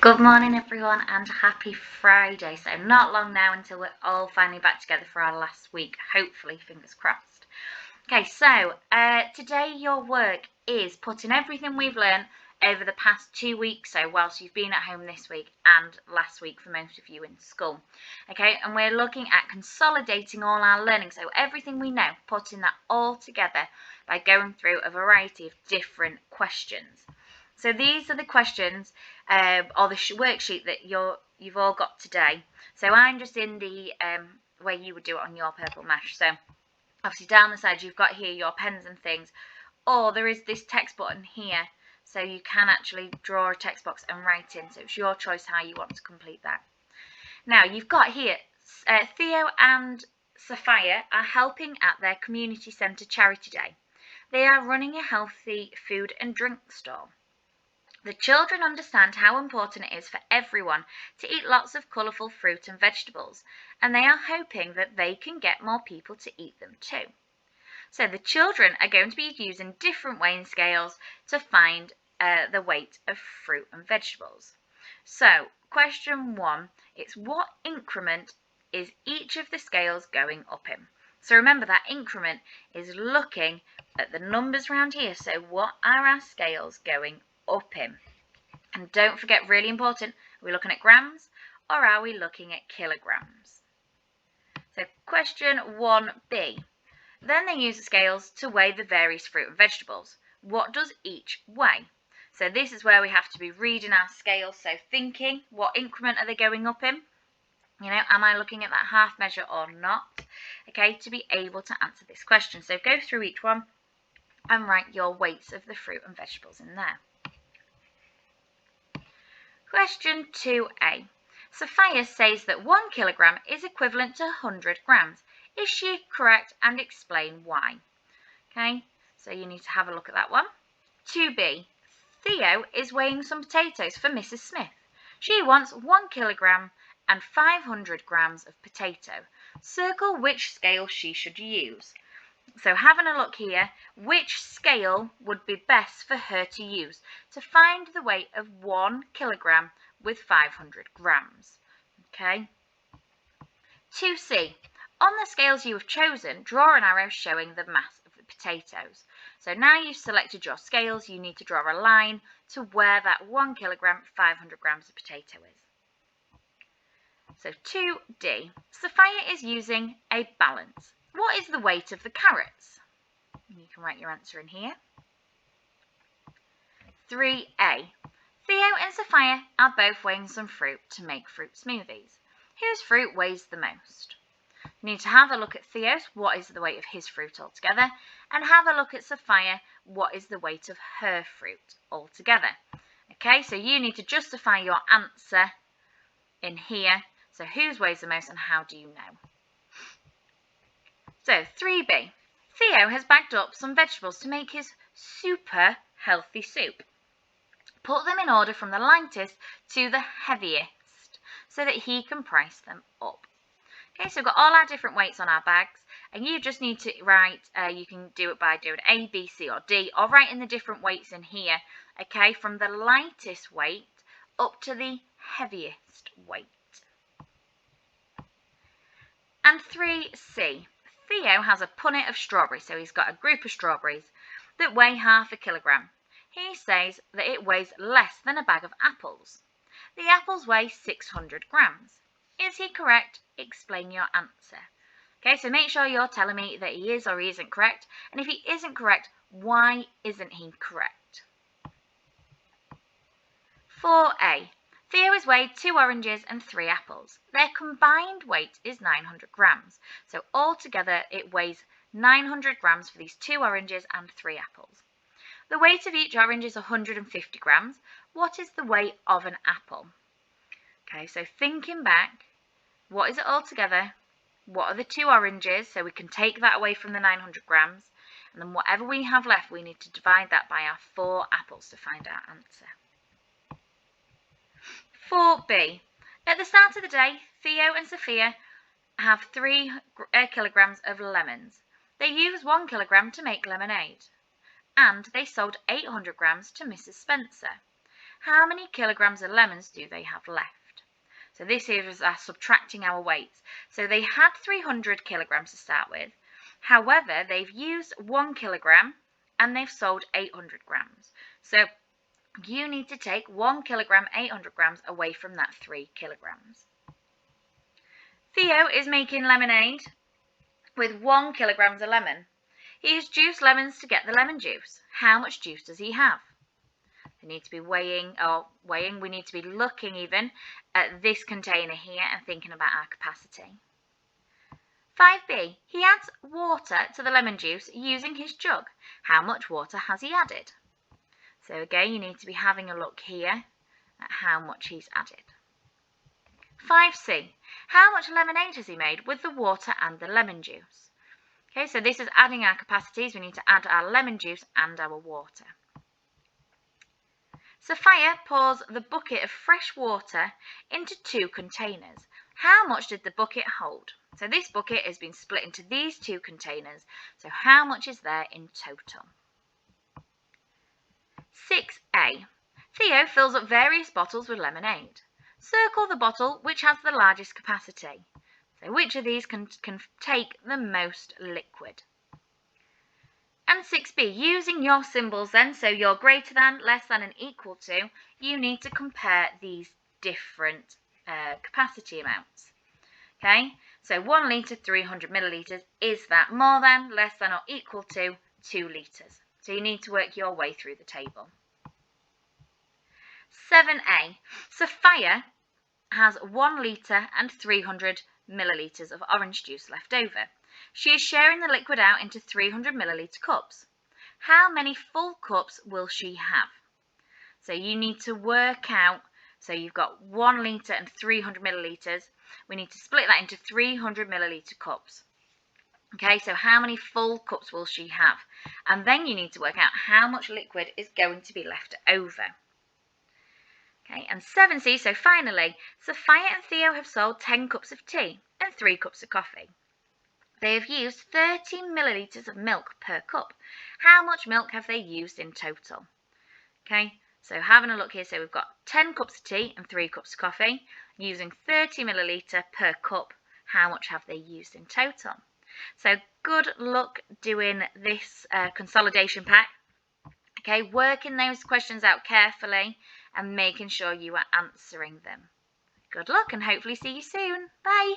Good morning everyone and happy Friday. So not long now until we're all finally back together for our last week, hopefully, fingers crossed. Okay, so today your work is putting everything we've learned over the past 2 weeks, so whilst you've been at home this week and last week for most of you in school. Okay, and we're looking at consolidating all our learning, so everything we know, putting that all together by going through a variety of different questions. So these are the questions or the worksheet that you've all got today. So I'm just in the way you would do it on your Purple Mesh. So obviously down the side you've got here your pens and things, or there is this text button here, so you can actually draw a text box and write in. So it's your choice how you want to complete that. Now you've got here Theo and Sophia are helping at their community centre charity day. They are running a healthy food and drink stall. The children understand how important it is for everyone to eat lots of colourful fruit and vegetables, and they are hoping that they can get more people to eat them too. So the children are going to be using different weighing scales to find the weight of fruit and vegetables. So question 1, it's what increment is each of the scales going up in? So remember that increment is looking at the numbers around here. So what are our scales going up in? And don't forget, really important, are we looking at grams or are we looking at kilograms? So question 1b. Then they use the scales to weigh the various fruit and vegetables. What does each weigh? So this is where we have to be reading our scales, so thinking, what increment are they going up in? You know, am I looking at that half measure or not? Okay, to be able to answer this question. So go through each one and write your weights of the fruit and vegetables in there. Question 2a. Sophia says that 1 kilogram is equivalent to 100 grams. Is she correct, and explain why? Okay, so you need to have a look at that one. 2b. Theo is weighing some potatoes for Mrs. Smith. She wants 1 kilogram and 500 grams of potato. Circle which scale she should use. So having a look here, which scale would be best for her to use to find the weight of 1 kilogram with 500 grams? Okay. 2c. On the scales you have chosen, draw an arrow showing the mass of the potatoes. So now you've selected your scales, you need to draw a line to where that 1 kilogram, 500 grams of potato is. So 2d. Sophia is using a balance. What is the weight of the carrots? You can write your answer in here. 3a. Theo and Sophia are both weighing some fruit to make fruit smoothies. Whose fruit weighs the most? You need to have a look at Theo's, what is the weight of his fruit altogether, and have a look at Sophia, what is the weight of her fruit altogether. Okay, so you need to justify your answer in here. So whose weighs the most and how do you know? So 3b. Theo has bagged up some vegetables to make his super healthy soup. Put them in order from the lightest to the heaviest so that he can price them up. Okay, so we've got all our different weights on our bags, and you just need to write, you can do it by doing A, B, C or D, or writing the different weights in here, okay, from the lightest weight up to the heaviest weight. And 3c. Theo has a punnet of strawberries, so he's got a group of strawberries that weigh half a kilogram. He says that it weighs less than a bag of apples. The apples weigh 600 grams. Is he correct? Explain your answer. Okay, so make sure you're telling me that he is or he isn't correct, and if he isn't correct, why isn't he correct? 4a. Theo has weighed 2 oranges and 3 apples. Their combined weight is 900 grams. So altogether it weighs 900 grams for these 2 oranges and 3 apples. The weight of each orange is 150 grams. What is the weight of an apple? Okay, so thinking back, what is it altogether? What are the 2 oranges? So we can take that away from the 900 grams. And then whatever we have left, we need to divide that by our 4 apples to find our answer. 4b. At the start of the day, Theo and Sophia have 3 kilograms of lemons. They use 1 kilogram to make lemonade, and they sold 800 grams to Mrs. Spencer. how many kilograms of lemons do they have left? So this is us subtracting our weights. So they had 300 kilograms to start with. However, they've used 1 kilogram and they've sold 800 grams. So you need to take 1 kilogram, 800 grams away from that 3 kilograms. Theo is making lemonade with 1 kilogram of lemon. He has juiced lemons to get the lemon juice. How much juice does he have? We need to be we need to be looking even at this container here and thinking about our capacity. 5b, he adds water to the lemon juice using his jug. How much water has he added? So again, you need to be having a look here at how much he's added. 5c, how much lemonade has he made with the water and the lemon juice? Okay, so this is adding our capacities. We need to add our lemon juice and our water. Sophia pours the bucket of fresh water into 2 containers. How much did the bucket hold? So this bucket has been split into these 2 containers. So how much is there in total? 6a, Theo fills up various bottles with lemonade. Circle the bottle which has the largest capacity. So which of these can take the most liquid? And 6b, using your symbols then, so your greater than, less than and equal to, you need to compare these different capacity amounts. Okay, so 1 litre, 300 millilitres, is that more than, less than or equal to 2 litres? So you need to work your way through the table. 7a, Sophia has 1 litre and 300 millilitres of orange juice left over. She is sharing the liquid out into 300 millilitre cups. How many full cups will she have? So you need to work out, so you've got 1 litre and 300 millilitres. We need to split that into 300 millilitre cups. Okay, so how many full cups will she have? And then you need to work out how much liquid is going to be left over. Okay, and 7c, so finally, Sophia and Theo have sold 10 cups of tea and 3 cups of coffee. They have used 30 millilitres of milk per cup. How much milk have they used in total? Okay, so having a look here, so we've got 10 cups of tea and 3 cups of coffee, using 30 millilitre per cup. How much have they used in total? So good luck doing this consolidation pack. Okay, working those questions out carefully and making sure you are answering them. Good luck and hopefully see you soon. Bye.